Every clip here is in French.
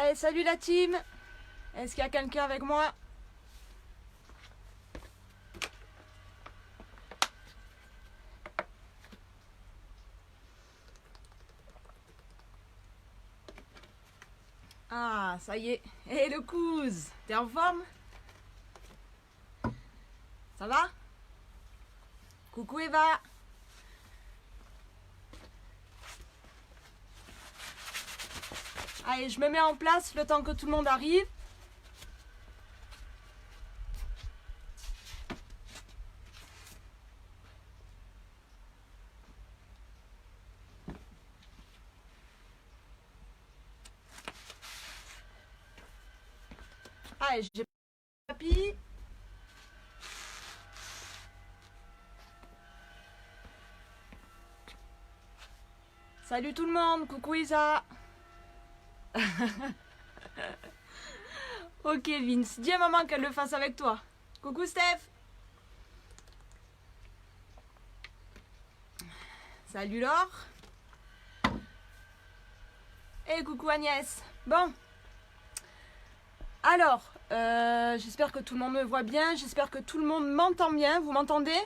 Allez, salut la team. Est-ce qu'il y a quelqu'un avec moi? Ah, ça y est. Hé, le couze, t'es en forme? Ça va? Coucou Eva. Allez, je me mets en place le temps que tout le monde arrive. Allez, j'ai papy. Salut tout le monde, coucou Isa. Ok Vince, dis à maman qu'elle le fasse avec toi. Coucou Steph. Salut Laure. Et coucou Agnès. Bon. Alors, j'espère que tout le monde me voit bien. J'espère que tout le monde m'entend bien. Vous m'entendez?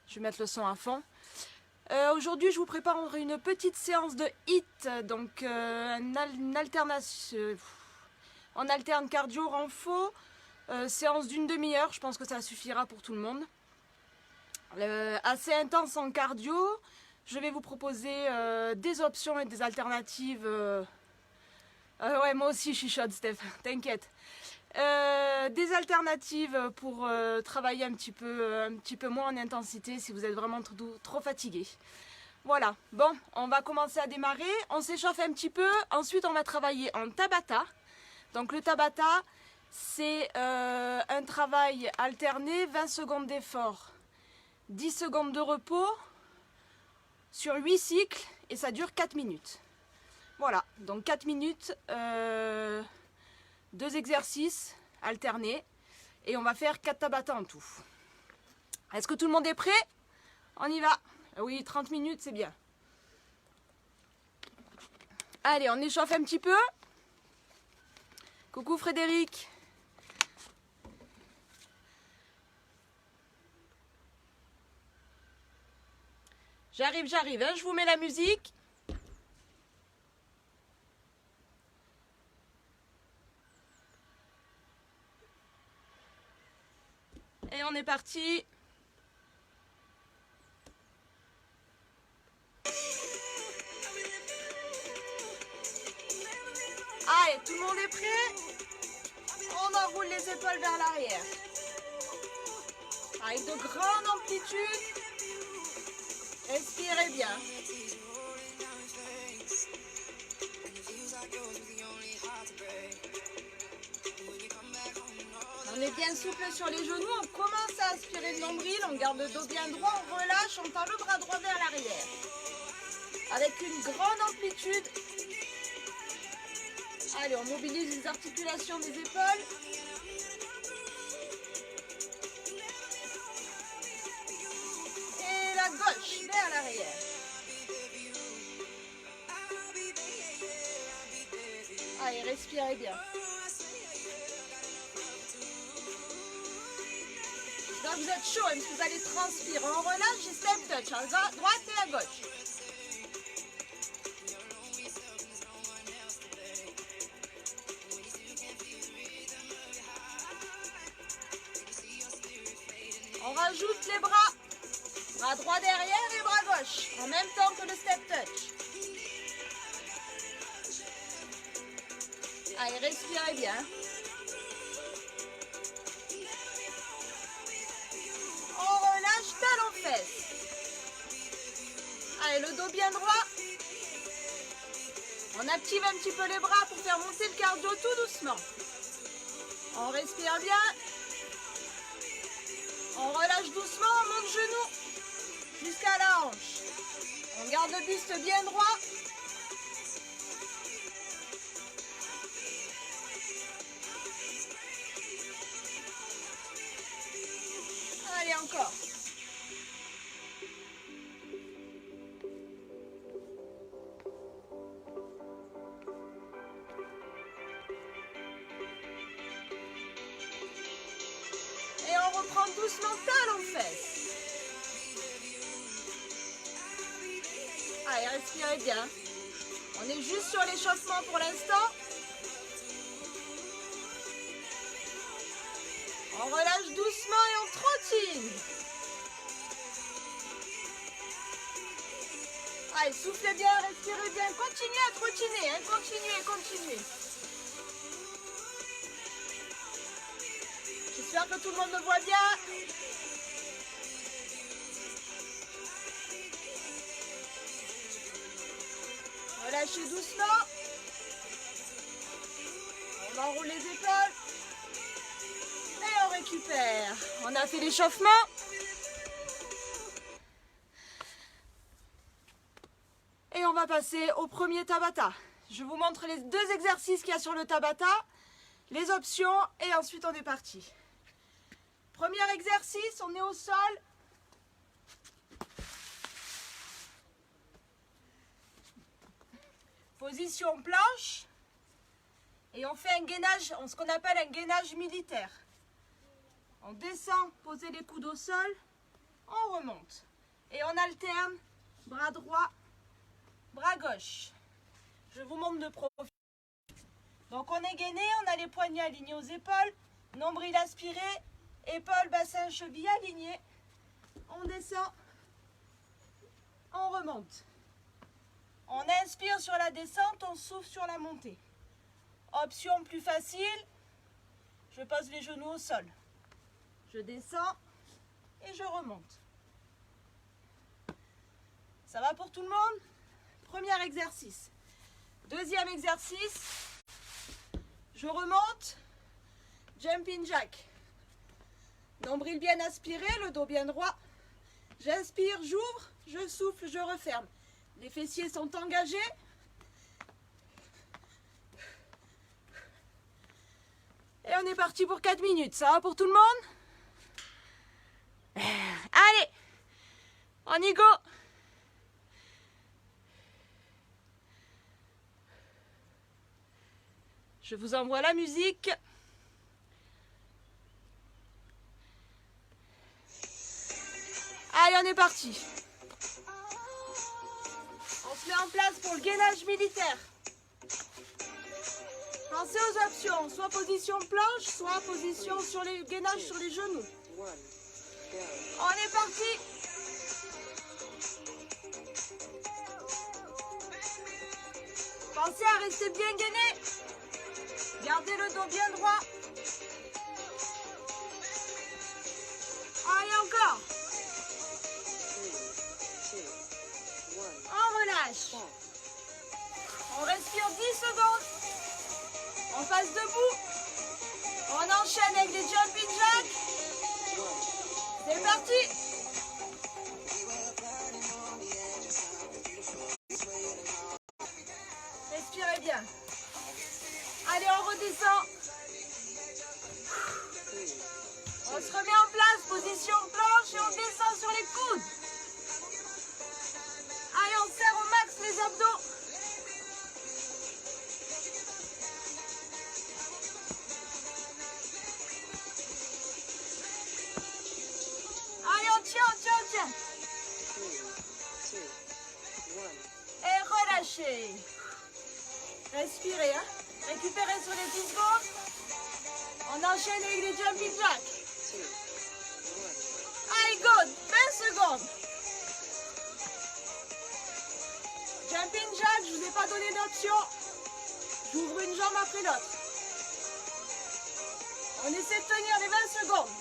Je vais mettre le son à fond. Aujourd'hui, je vous prépare une petite séance de HIIT. Donc, une alternation. On alterne cardio, renfo. Séance d'une demi-heure. Je pense que ça suffira pour tout le monde. Assez intense en cardio. Je vais vous proposer des options et des alternatives. Ouais, moi aussi, je suis chaude, Steph. T'inquiète. Des alternatives pour travailler un petit peu moins en intensité si vous êtes vraiment trop fatigué. Voilà, bon, on va commencer à démarrer. On s'échauffe un petit peu. Ensuite, on va travailler en Tabata. Donc, le Tabata, c'est un travail alterné, 20 secondes d'effort, 10 secondes de repos sur 8 cycles et ça dure 4 minutes. Voilà, donc 4 minutes, 2 exercices alternés et on va faire 4 Tabata en tout. Est-ce que tout le monde est prêt? On y va. Oui, 30 minutes, c'est bien. Allez, on échauffe un petit peu. Coucou Frédéric. J'arrive, hein, je vous mets la musique. Et on est parti. Allez, tout le monde est prêt? On enroule les épaules vers l'arrière. Avec de grandes amplitudes. Respirez bien. On est bien souple sur les genoux, on commence à aspirer le nombril, on garde le dos bien droit, on relâche, on tend le bras droit vers l'arrière. Avec une grande amplitude. Allez, on mobilise les articulations des épaules. Et la gauche vers l'arrière. Allez, respirez bien. Là, vous êtes chaud, hein, parce que vous allez transpirer. On relâche et step touch, à droite et à gauche. On rajoute les bras. Bras droit derrière et bras gauche. En même temps que le step touch. Allez, respirez bien. On relâche talon-fesse. Allez, le dos bien droit. On active un petit peu les bras pour faire monter le cardio tout doucement. On respire bien. On relâche doucement, on monte genou jusqu'à la hanche. On garde le buste bien droit. Allez, encore. mental en fesses. Allez, respirez bien. On est juste sur l'échauffement pour l'instant. On relâche doucement et on trottine. Allez, soufflez bien, respirez bien. Continuez à trottiner, hein. Continuez. J'espère que tout le monde me voit bien. Relâchez doucement. On enroule les épaules. Et on récupère. On a fait l'échauffement. Et on va passer au premier Tabata. Je vous montre les 2 exercices qu'il y a sur le Tabata, les options et ensuite on est parti. Premier exercice, on est au sol. Position planche. Et on fait un gainage, ce qu'on appelle un gainage militaire. On descend, posez les coudes au sol, on remonte. Et on alterne, bras droit, bras gauche. Je vous montre de profil. Donc on est gainé, on a les poignets alignés aux épaules, nombril aspiré, épaules, bassin, cheville alignés. On descend, on remonte. On inspire sur la descente, on souffle sur la montée. Option plus facile, je pose les genoux au sol. Je descends et je remonte. Ça va pour tout le monde? Premier exercice. Deuxième exercice, je remonte, jumping jack. Nombril bien aspiré, le dos bien droit. J'inspire, j'ouvre, je souffle, je referme. Les fessiers sont engagés. Et on est parti pour 4 minutes. Ça va pour tout le monde? Allez, on y go. Je vous envoie la musique. Allez, on est parti. On se met en place pour le gainage militaire. Pensez aux options, soit position planche, soit position sur les gainages sur les genoux. On est parti. Pensez à rester bien gainé. Gardez le dos bien droit. Allez, encore. On relâche. On respire 10 secondes. On passe debout. On enchaîne avec des jumping jacks. C'est parti. Respirez bien. Allez, on redescend. On se remet en place, position planche et on descend sur les coudes. Allez, on serre au max les abdos. Allez, on tient. Et relâchez. Respirez, hein. Récupérez sur les 10 secondes. On enchaîne avec les jumping jacks. Allez, go, 20 secondes. Jumping jack, je ne vous ai pas donné d'option. J'ouvre une jambe après l'autre. On essaie de tenir les 20 secondes.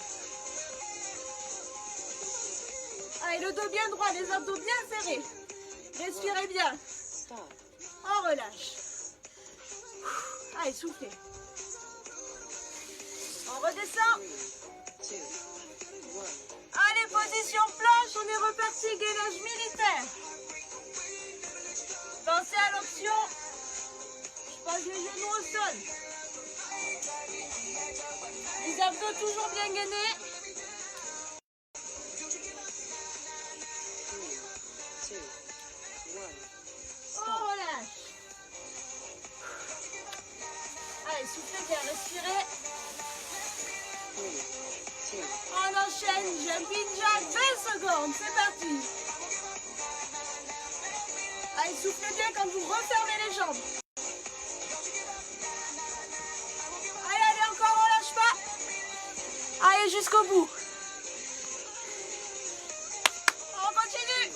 Allez, le dos bien droit, les abdos bien serrés. Respirez bien. On relâche. Allez, soufflez. On redescend. Allez, position planche, on est reparti, gainage militaire. Pensez à l'option. Je pose les genoux au sol. Les abdos toujours bien gainés. On relâche. Allez, soufflez bien, respirez. On enchaîne enchaîne, jumping jack, 20 secondes, c'est parti. Allez, soufflez bien quand vous refermez les jambes. Allez, allez, encore, on lâche pas. Allez, jusqu'au bout. On continue.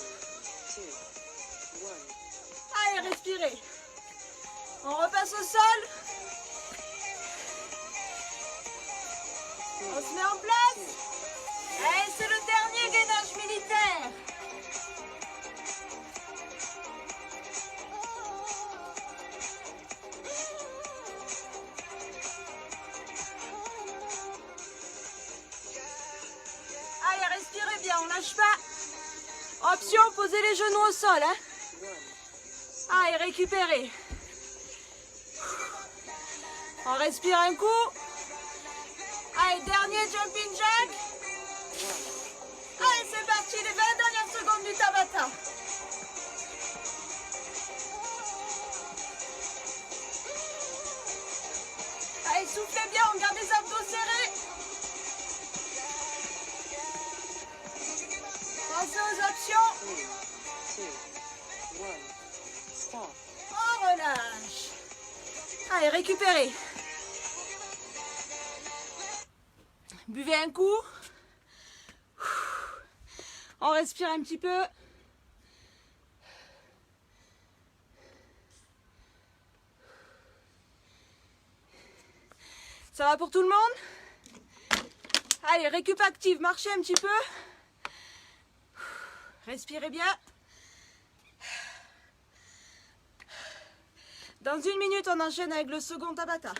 Allez, respirez. On repasse au sol. On se met en place. Allez, c'est le dernier gainage militaire. Allez, respirez bien, on lâche pas. Option, posez les genoux au sol. Hein. Allez, récupérez. On respire un coup. Allez, dernier jumping jack. Allez, c'est parti, les 20 dernières secondes du Tabata. Allez, soufflez bien, on garde les abdos serrés. Pensez aux options. On relâche. Allez, récupérez. Buvez un coup. On respire un petit peu. Ça va pour tout le monde? Allez, récup active, marchez un petit peu. Respirez bien. Dans 1 minute, on enchaîne avec le second Tabata.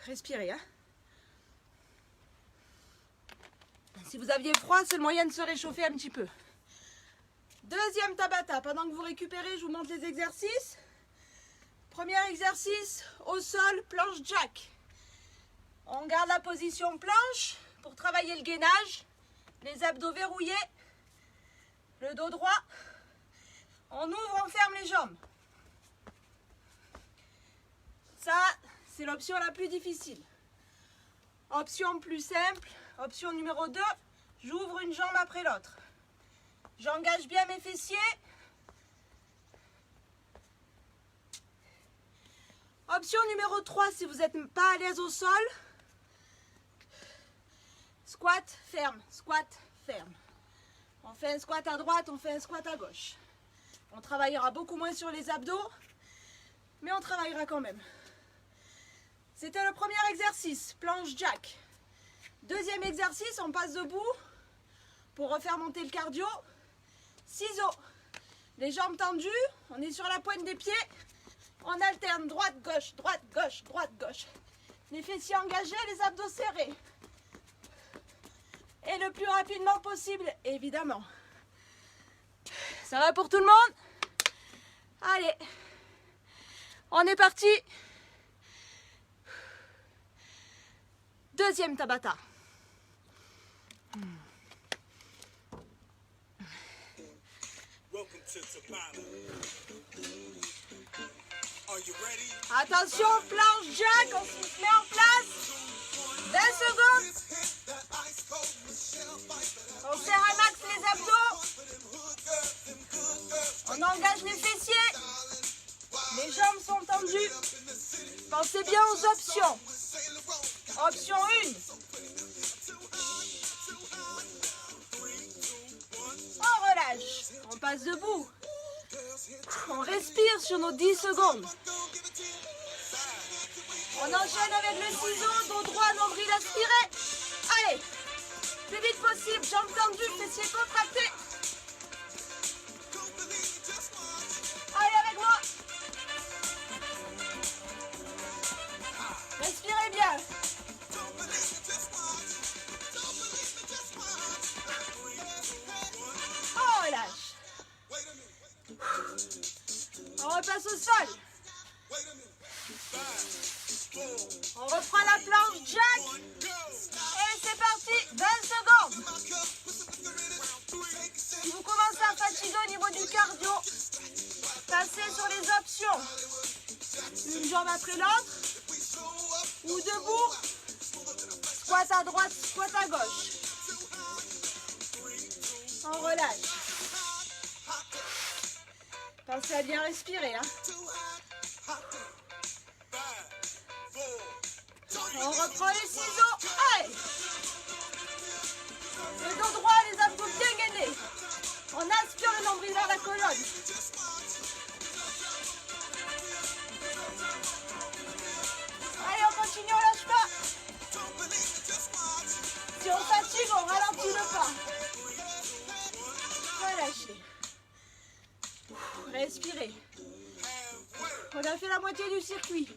Respirez. Hein. Si vous aviez froid, c'est le moyen de se réchauffer un petit peu. Deuxième Tabata. Pendant que vous récupérez, je vous montre les exercices. Premier exercice, au sol, planche jack. On garde la position planche pour travailler le gainage. Les abdos verrouillés. Le dos droit. On ouvre, on ferme les jambes. Ça, c'est l'option la plus difficile. Option plus simple, option numéro 2, j'ouvre une jambe après l'autre. J'engage bien mes fessiers. Option numéro 3, si vous n'êtes pas à l'aise au sol, squat, ferme, squat, ferme. On fait un squat à droite, on fait un squat à gauche. On travaillera beaucoup moins sur les abdos, mais on travaillera quand même. C'était le premier exercice, planche jack. Deuxième exercice, on passe debout pour refaire monter le cardio. Ciseaux, les jambes tendues, on est sur la pointe des pieds. On alterne droite-gauche, droite-gauche, droite-gauche. Les fessiers engagés, les abdos serrés. Et le plus rapidement possible, évidemment. Ça va pour tout le monde? Allez, on est parti. Deuxième Tabata. Attention, planche jack, on se met en place. 20 secondes. On serre un max les abdos. On engage les fessiers. Les jambes sont tendues. Pensez bien aux options. Option 1. On relâche. On passe debout. On respire sur nos 10 secondes. On enchaîne avec le ciseau, dos droit, nombril aspiré. Allez, plus vite possible, jambes tendues, fessiers contractés. Allez avec moi. Respirez bien. On relâche. On repasse au sol. On reprend la planche jack. Et c'est parti, 20 secondes. Si vous commencez à fatiguer au niveau du cardio, passez sur les options. Une jambe après l'autre. ou debout. Squat à droite, squat à gauche. On relâche. Pensez à bien respirer. Hein. On reprend les ciseaux. Allez. Le dos droit, les abdos bien gainés. On aspire le nombril vers la colonne. Allez, on continue, on lâche pas. Si on fatigue, on ralentit le pas. Relâchez. Respirez. On a fait la moitié du circuit.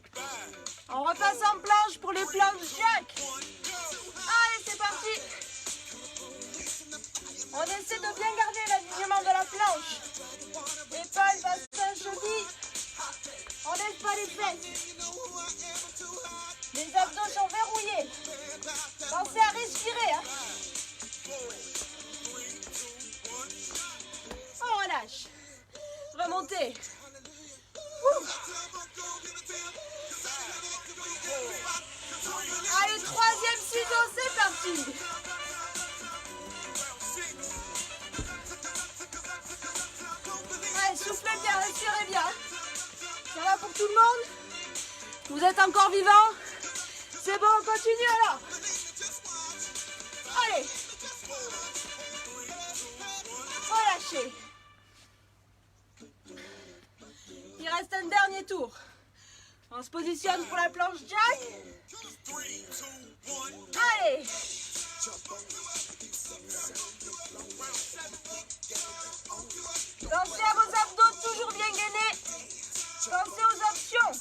On repasse en planche pour les planches jack. Allez, c'est parti. On essaie de bien garder l'alignement de la planche. Épaules, bassin, cheville. On lève pas les fesses. Les abdos sont verrouillés. Pensez à respirer. Hein. On relâche. Remontez. Allez, troisième ciseau, c'est parti. Allez, soufflez bien, respirez bien. Ça va pour tout le monde? Vous êtes encore vivant? C'est bon, on continue alors. Allez. Relâchez. Il reste un dernier tour. On se positionne pour la planche jack. Allez. Pensez à vos abdos toujours bien gainés. Pensez aux options.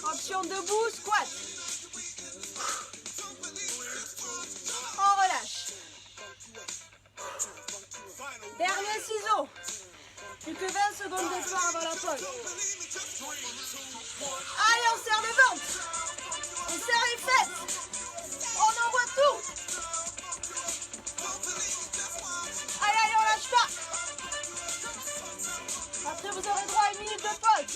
Option debout, squat. On relâche. Dernier ciseau. Plus que 20 secondes d'effort avant la pause. Allez, on serre le ventre. On serre les fesses. On envoie tout. Allez, allez, on lâche pas. Après, vous aurez droit à 1 minute de pause.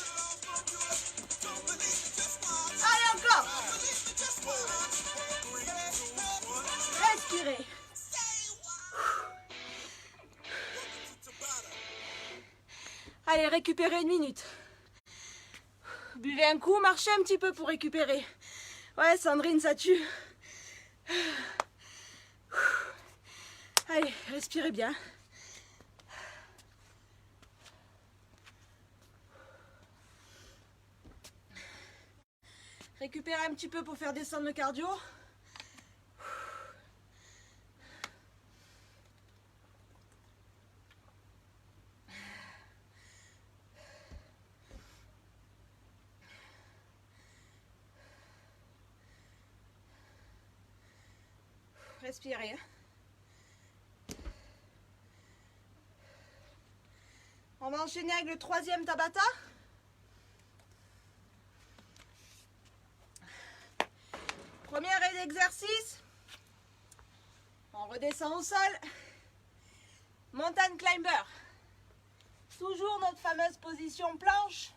Allez, encore. Respirez. Allez, récupérez 1 minute. Buvez un coup, marchez un petit peu pour récupérer. Ouais, Sandrine, ça tue. Allez, respirez bien. Récupérez un petit peu pour faire descendre le cardio. Respirez. On va enchaîner avec le 3e Tabata. Première exercice. On redescend au sol. Mountain climber. Toujours notre fameuse position planche.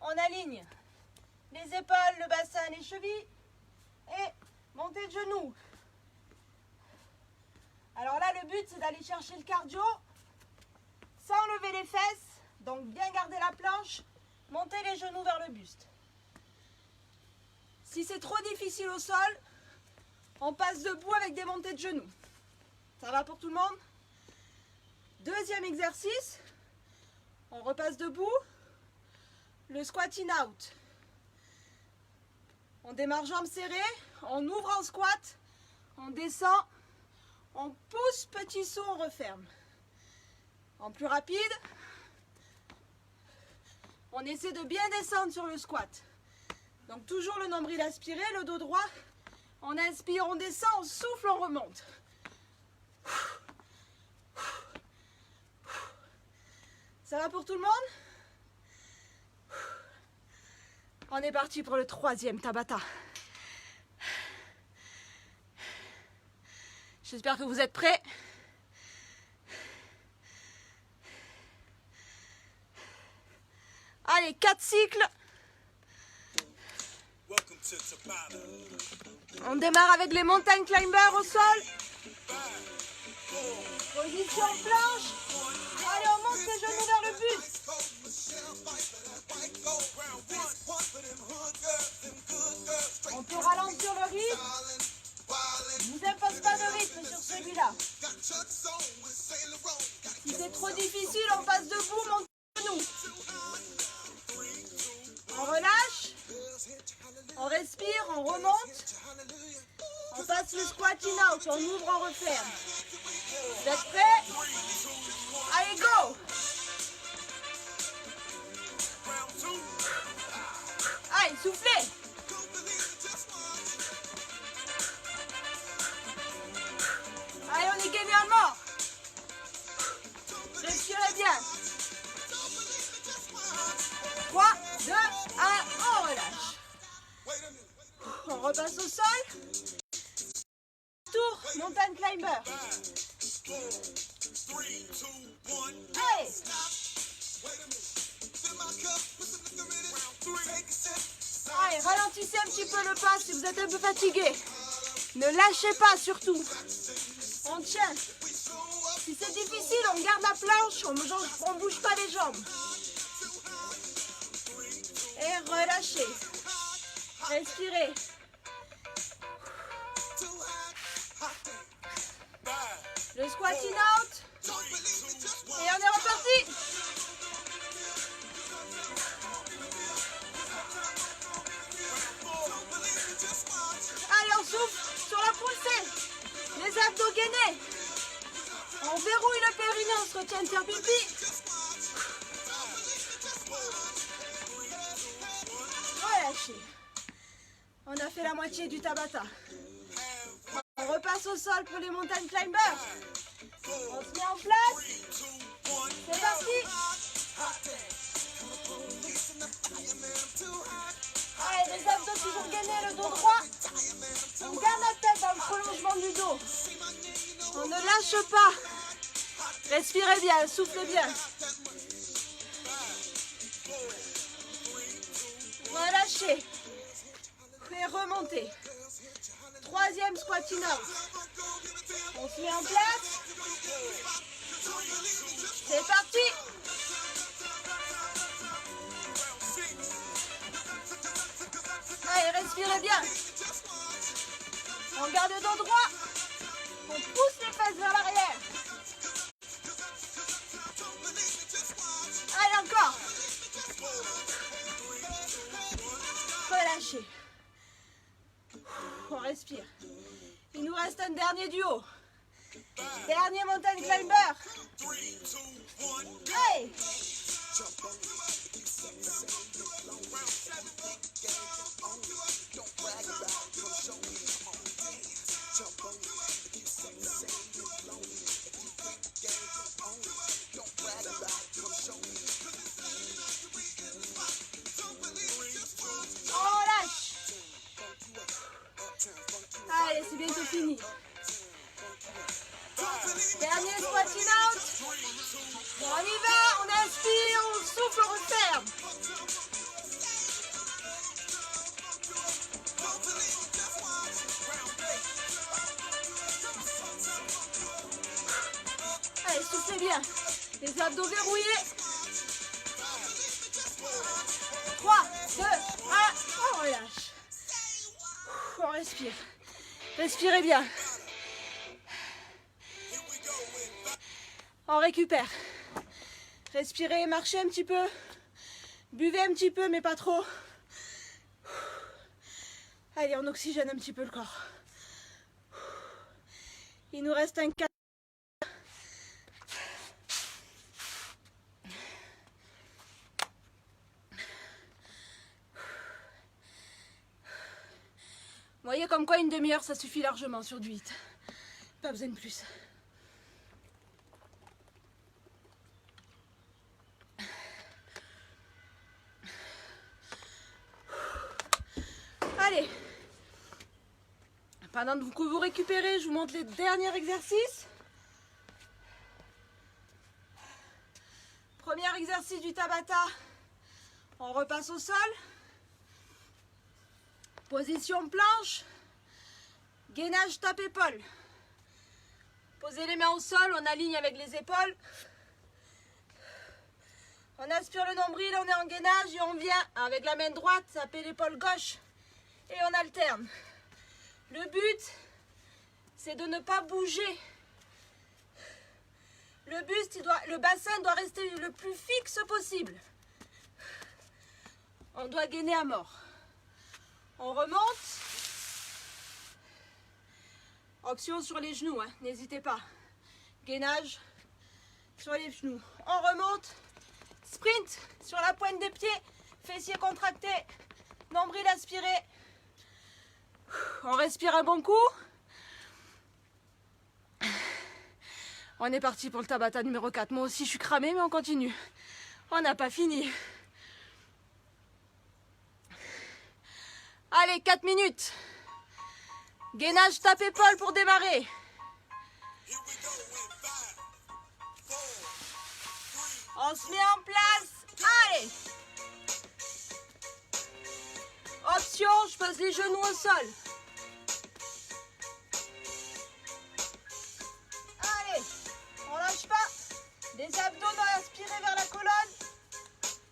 On aligne les épaules, le bassin, les chevilles et montée de genoux. Alors là, le but, c'est d'aller chercher le cardio sans lever les fesses. Donc bien garder la planche, monter les genoux vers le buste. Si c'est trop difficile au sol, on passe debout avec des montées de genoux. Ça va pour tout le monde? 2e exercice, on repasse debout, le squatting out. On démarre jambes serrées, on ouvre en squat, on descend, on pousse, petit saut, on referme. En plus rapide, on essaie de bien descendre sur le squat. Donc toujours le nombril aspiré, le dos droit. On inspire, on descend, on souffle, on remonte. Ça va pour tout le monde? On est parti pour le 3e Tabata. J'espère que vous êtes prêts. Allez, 4 cycles. On démarre avec les mountain climbers au sol. Position planche. Allez, on monte les genoux vers le buste. On peut ralentir le rythme. Je vous impose pas de rythme sur celui-là. Si c'est trop difficile, on passe debout, monte les genoux. On relâche. On respire, on remonte. On passe le squatting out, on ouvre, on referme. Vous êtes prêts? Allez, go! Allez, soufflez! Allez, on est gainé à mort! Respirez bien! 3, 2, 1, on relâche. On repasse au sol. Tour, mountain climber. Allez. Allez, ralentissez un petit peu le pas si vous êtes un peu fatigué. Ne lâchez pas surtout. On tient. Si c'est difficile, on garde la planche, on ne bouge pas les jambes. Et relâchez. Respirez. Le squatting out. Et on est reparti. Allez, on souffle sur la poussée. Les abdos gainés. On verrouille le périnée, on se retient de faire pipi. Relâchez. On a fait la moitié du Tabata. On repasse au sol pour les mountain climbers. On se met en place. C'est parti. Allez, les abdos toujours gainés, le dos droit. On garde la tête dans le prolongement du dos. On ne lâche pas. Respirez bien, soufflez bien. Relâchez. Et remontez. Troisième squatting out. On se met en place. C'est parti. Allez, respirez bien. On garde le dos droit. On pousse les fesses vers l'arrière. Allez, encore. Relâchez. On respire. Il nous reste un dernier duo. Dernier mountain climber. Allez. On relâche. Allez, c'est bientôt fini. Dernier squatting out. On y va, on inspire, on souffle, on referme. Allez, soufflez bien. Les abdos verrouillés. 3, 2, 1, on relâche. On respire. Respirez bien. On récupère. Respirez, marchez un petit peu. Buvez un petit peu, mais pas trop. Allez, on oxygène un petit peu le corps. Il nous reste un 4. Vous voyez comme quoi une demi-heure ça suffit largement sur du 8. Pas besoin de plus. Allez. Pendant que vous récupérez, je vous montre les derniers exercices. Premier exercice du Tabata. On repasse au sol. Position planche. Gainage tape-épaule. Posez les mains au sol, on aligne avec les épaules. On aspire le nombril, on est en gainage et on vient avec la main droite taper l'épaule gauche et on alterne. Le but, c'est de ne pas bouger. Le buste, le bassin doit rester le plus fixe possible. On doit gainer à mort. On remonte. Option sur les genoux, hein, n'hésitez pas. Gainage sur les genoux. On remonte. Sprint sur la pointe des pieds. Fessiers contractés. Nombril aspiré. On respire un bon coup. On est parti pour le Tabata numéro 4. Moi aussi, je suis cramée, mais on continue. On n'a pas fini. Allez, 4 minutes. Gainage tape-épaule pour démarrer. On se met en place. Allez. Option, je pose les genoux au sol. Allez, on lâche pas. Les abdos doivent aspirer vers la colonne.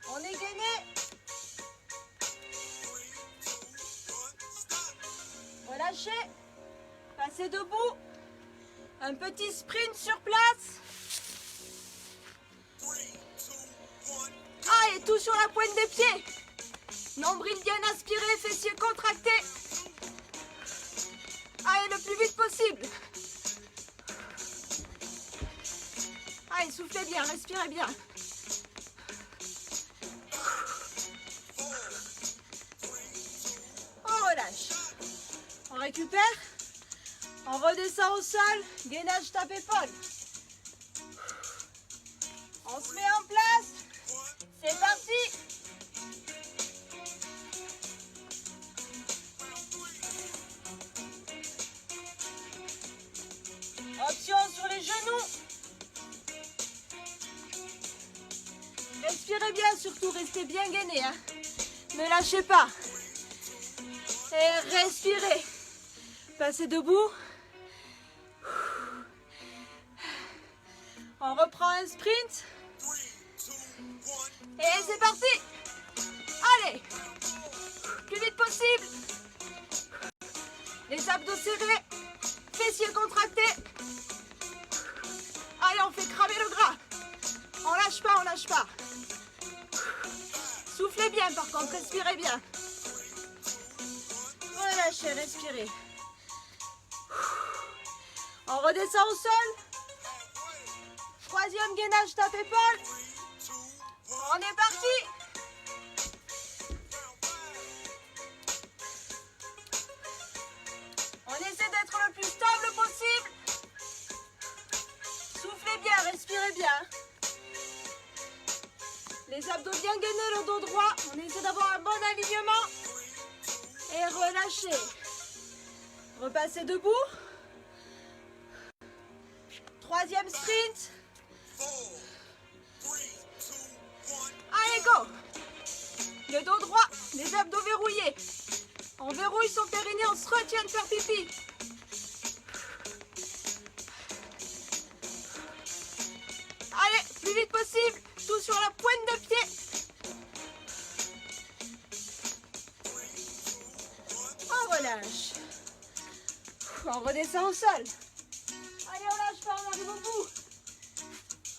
On est gainé. Relâchez. Passez debout. Un petit sprint sur place. Allez, tout sur la pointe des pieds. Nombril bien aspiré, fessiers contractés. Allez, le plus vite possible. Allez, soufflez bien, respirez bien. On relâche. On récupère. On redescend au sol. Gainage tape-épaule. On se met en place. C'est parti. Option sur les genoux. Respirez bien, surtout restez bien gainé. Hein. Ne lâchez pas. Et respirez. Passez debout. On reprend un sprint. Et c'est parti. Allez. Plus vite possible. Les abdos serrés. Fessiers contractés. Allez, on fait cramer le gras. On lâche pas, on lâche pas. Soufflez bien par contre, respirez bien. Relâchez, respirez. On redescend au sol. Troisième gainage tape-épaule. On est parti. On essaie d'être le plus stable possible. Soufflez bien, respirez bien. Les abdos bien gainés, le dos droit. On essaie d'avoir un bon alignement. Et relâchez. Repassez debout. Troisième sprint. Allez, go. Le dos droit, les abdos verrouillés. On verrouille son périnée, on se retient de faire pipi. Allez, plus vite possible. Tout sur la pointe de pied. On relâche. On redescend au sol. Allez, on lâche pas, on arrive au bout.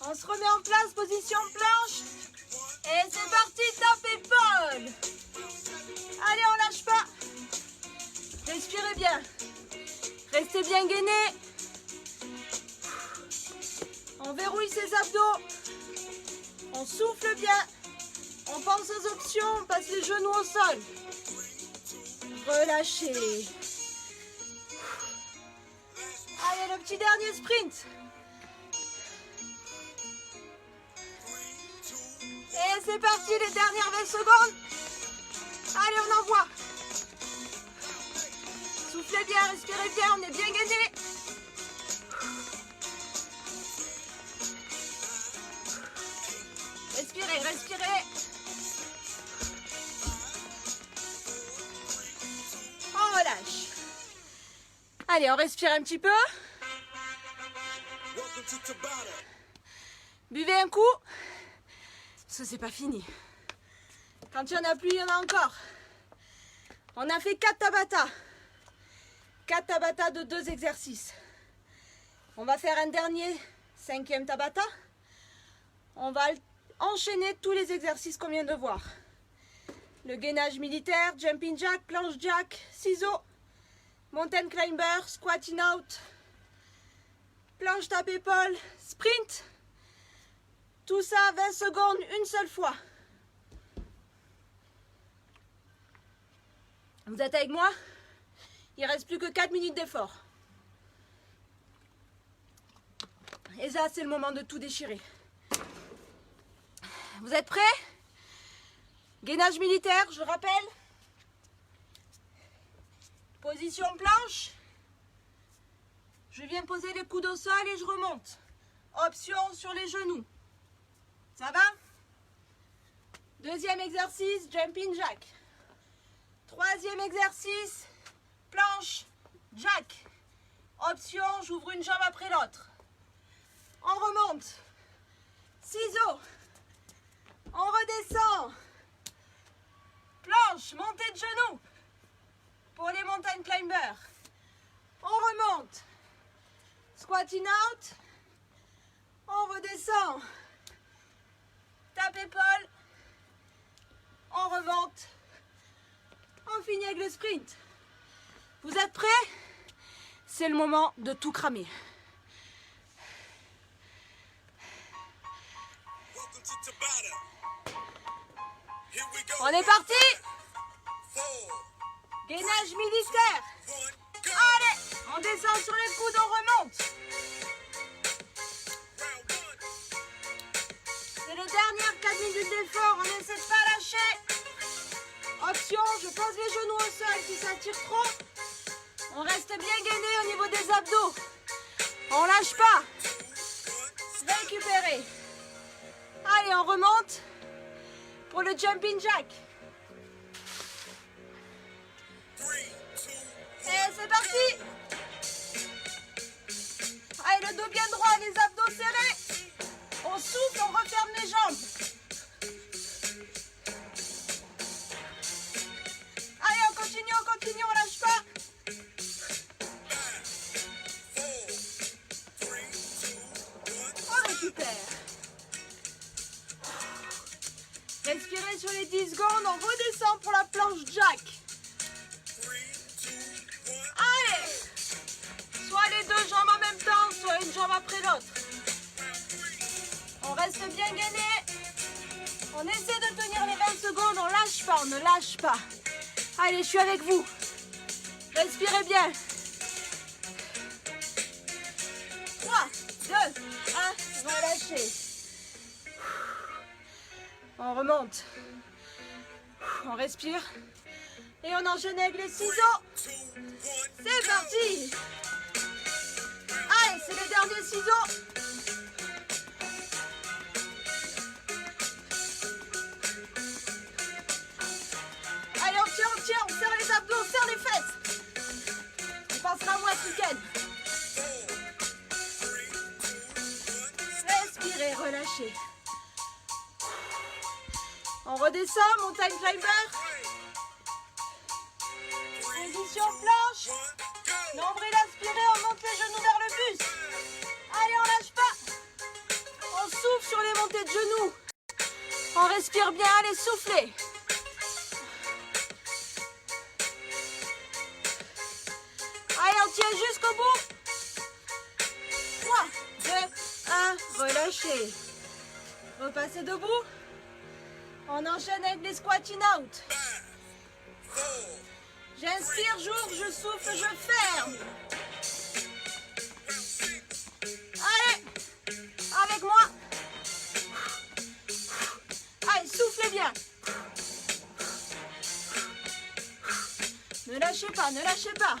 On se remet en place, position planche. Et c'est parti, tape-épaule. Allez, on lâche pas. Respirez bien. Restez bien gainé. On verrouille ses abdos. On souffle bien. On pense aux options. On passe les genoux au sol. Relâchez. Allez, le petit dernier sprint. Et c'est parti, les dernières 20 secondes. Allez, on envoie. Soufflez bien, respirez bien, on est bien gainé. Respirez, respirez. Allez, on respire un petit peu. Buvez un coup. Ça, c'est pas fini. Quand il n'y en a plus, il y en a encore. On a fait 4 Tabata. 4 Tabata de 2 exercices. On va faire un dernier 5e Tabata. On va enchaîner tous les exercices qu'on vient de voir. Le gainage militaire, jumping jack, planche jack, ciseaux, mountain climber, squatting out, planche tape épaule, sprint. Tout ça 20 secondes, une seule fois. Vous êtes avec moi? Il ne reste plus que 4 minutes d'effort. Et là, c'est le moment de tout déchirer. Vous êtes prêts? Gainage militaire, je rappelle. Position planche. Je viens poser les coudes au sol et je remonte. Option sur les genoux. Ça va? Deuxième exercice, jumping jack. Troisième exercice, planche jack. Option, j'ouvre une jambe après l'autre. On remonte. Ciseaux. On redescend. Planche, montée de genoux. Pour les mountain climbers. On remonte. Squatting out. On redescend. Tape épaule. On remonte. On finit avec le sprint. Vous êtes prêts? C'est le moment de tout cramer. On est parti. Gainage militaire. Allez, on descend sur les coudes, on remonte. C'est les dernières 4 minutes d'effort, on n'essaie de pas lâcher. Option, je pose les genoux au sol si ça tire trop. On reste bien gainé au niveau des abdos. On lâche pas. Récupérer. Allez, on remonte pour le jumping jack. Et c'est parti. Allez, le dos bien droit, les abdos serrés. On souffle, on referme les jambes. Allez, on continue, on lâche pas. On récupère. Respirez sur les 10 secondes, on redescend pour la planche jack. Allez, soit les 2 jambes en même temps, soit une jambe après l'autre. On reste bien gainé. On essaie de tenir les 20 secondes, on lâche pas, on ne lâche pas. Allez, je suis avec vous. Respirez bien. 3, 2, 1, relâchez. On remonte. On respire. Et on enchaîne avec les ciseaux. C'est parti. Allez, c'est le dernier ciseau. Allez, on tient, on serre les abdos, on serre les fesses. On pensera à moi ce week-end. Respirez, relâchez. On redescend, montagne climber. Position planche. Nombril aspiré, on monte les genoux vers le buste. Allez, on lâche pas. On souffle sur les montées de genoux. On respire bien, allez, soufflez. Allez, on tient jusqu'au bout. 3, 2, 1, relâchez. Repassez debout. On enchaîne avec les squatting out. J'inspire, j'ouvre, je souffle, je ferme. Allez, avec moi. Allez, soufflez bien. Ne lâchez pas, ne lâchez pas.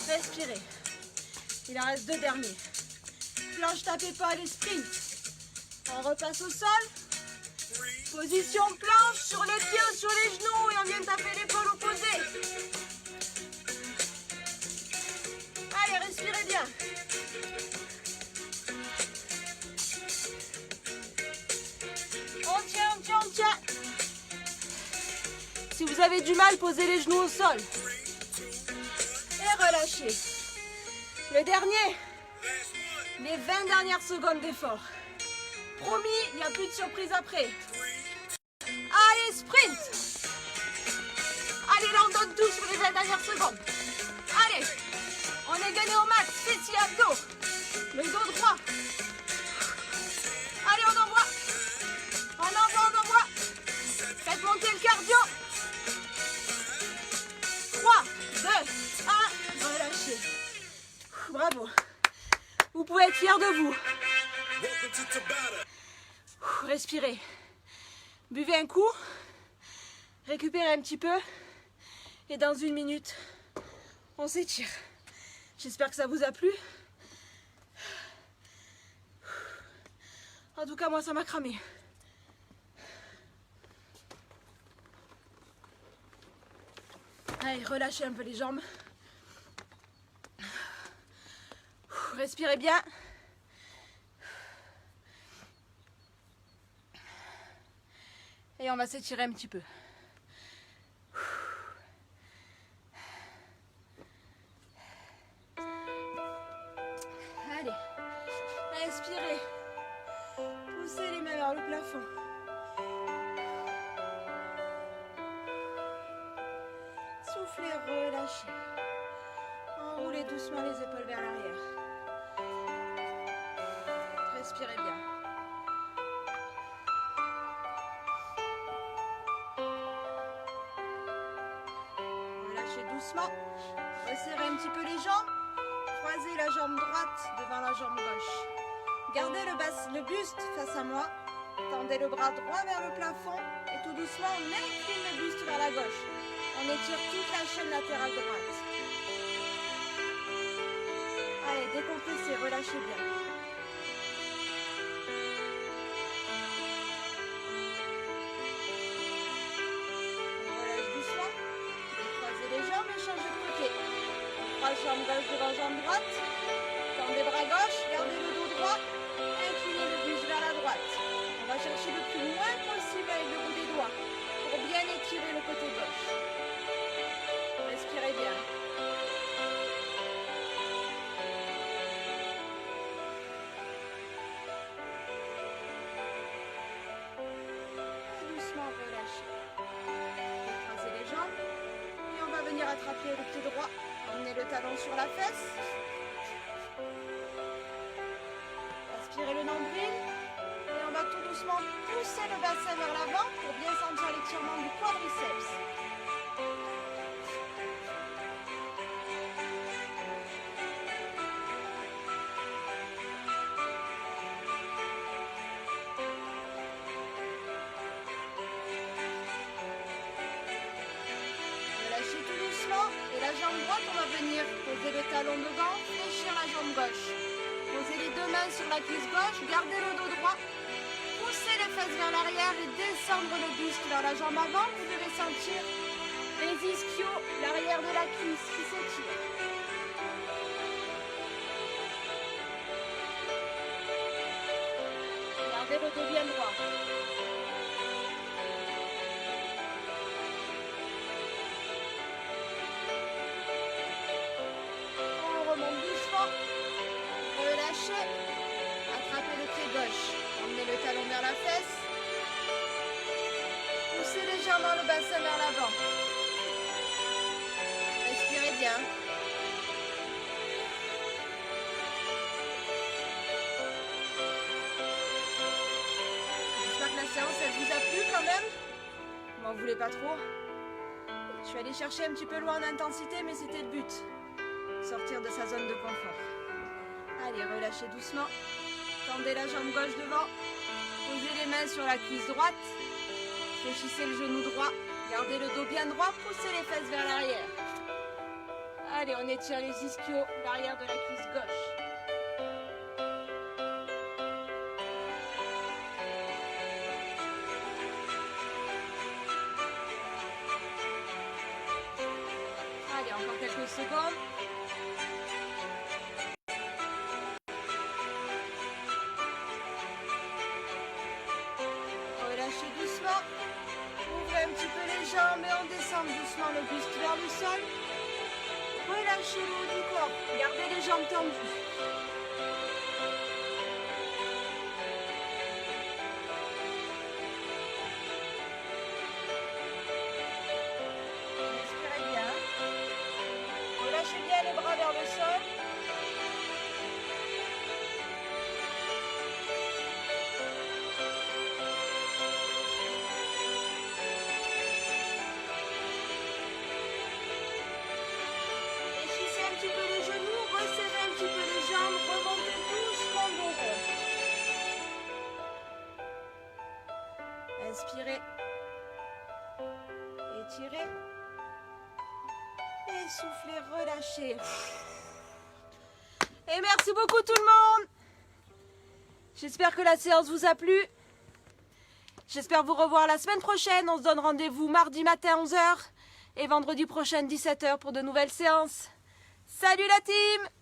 Respirez. Il en reste 2 derniers. Planche, tapez pas les sprints. On repasse au sol. Position planche, sur les pieds ou sur les genoux et on vient taper l'épaule opposée. Allez, respirez bien. On tient, on tient, on tient. Si vous avez du mal, posez les genoux au sol. Et relâchez. Le dernier, les 20 dernières secondes d'effort. Promis, il n'y a plus de surprise après. Allez, sprint. Allez, là, on donne tout sur les 20 dernières secondes. Allez, on est gagné au max. Fessiers, abdos. Le dos droit. Allez, on envoie. On envoie, on envoie. Faites monter le cardio. 3, 2, 1. Relâchez. Bravo. Vous pouvez être fiers de vous. Respirez. Buvez un coup. Récupérez un petit peu. Et dans 1 minute, on s'étire. J'espère que ça vous a plu. En tout cas, moi, ça m'a cramé. Allez, relâchez un peu les jambes. Respirez bien. Et on va s'étirer un petit peu. Allez, inspirez. Poussez les mains vers le plafond. Soufflez, relâchez. Enroulez doucement les épaules vers l'arrière. Respirez bien. Relâchez doucement. Resserrez un petit peu les jambes. Croisez la jambe droite devant la jambe gauche. Gardez le buste face à moi. Tendez le bras droit vers le plafond. Et tout doucement, on incline le buste vers la gauche. On étire toute la chaîne latérale droite. Allez, décompressez, relâchez bien. Jambe gauche devant jambe droite. Tendez bras gauche, gardez le dos droit. Inclinez le buste vers la droite. On va chercher le plus loin possible avec le bout des doigts pour bien étirer le côté gauche. Respirez bien. Et doucement relâchez. Écrasez les jambes. Et on va venir attraper le pied droit. Emmenez le talon sur la fesse. Aspirez le nombril. Et on va tout doucement pousser le bassin vers l'avant pour bien sentir l'étirement du quadriceps. Relâchez tout doucement. Et la jambe droite, on va venir poser le talon devant, fléchir la jambe gauche. Posez les deux mains sur la cuisse gauche, gardez le dos droit. Poussez les fesses vers l'arrière et descendre le buste vers la jambe avant. Vous devez sentir les ischios, l'arrière de la cuisse qui s'étire. Gardez le dos bien droit. Relâchez, attrapez le pied gauche, emmenez le talon vers la fesse, poussez légèrement le bassin vers l'avant, respirez bien. J'espère que la séance elle vous a plu quand même, m'en voulez pas trop. Je suis allée chercher un petit peu loin en intensité mais c'était le but, sortir de sa zone de confort. Allez, relâchez doucement. Tendez la jambe gauche devant. Posez les mains sur la cuisse droite. Fléchissez le genou droit. Gardez le dos bien droit. Poussez les fesses vers l'arrière. Allez, on étire les ischios, l'arrière de la cuisse gauche. un petit peu les jambes et on descend doucement le buste vers le sol. Relâchez le haut du corps. Gardez les jambes tendues. Respirez bien. Relâchez bien les bras vers le sol. Un petit peu les genoux, resserrez un petit peu les jambes, remontez doucement le dos rond. Inspirez, étirez, et soufflez, relâchez. Et merci beaucoup tout le monde. J'espère que la séance vous a plu. J'espère vous revoir la semaine prochaine. On se donne rendez-vous mardi matin 11 h et vendredi prochain 17 h pour de nouvelles séances. Salut la team!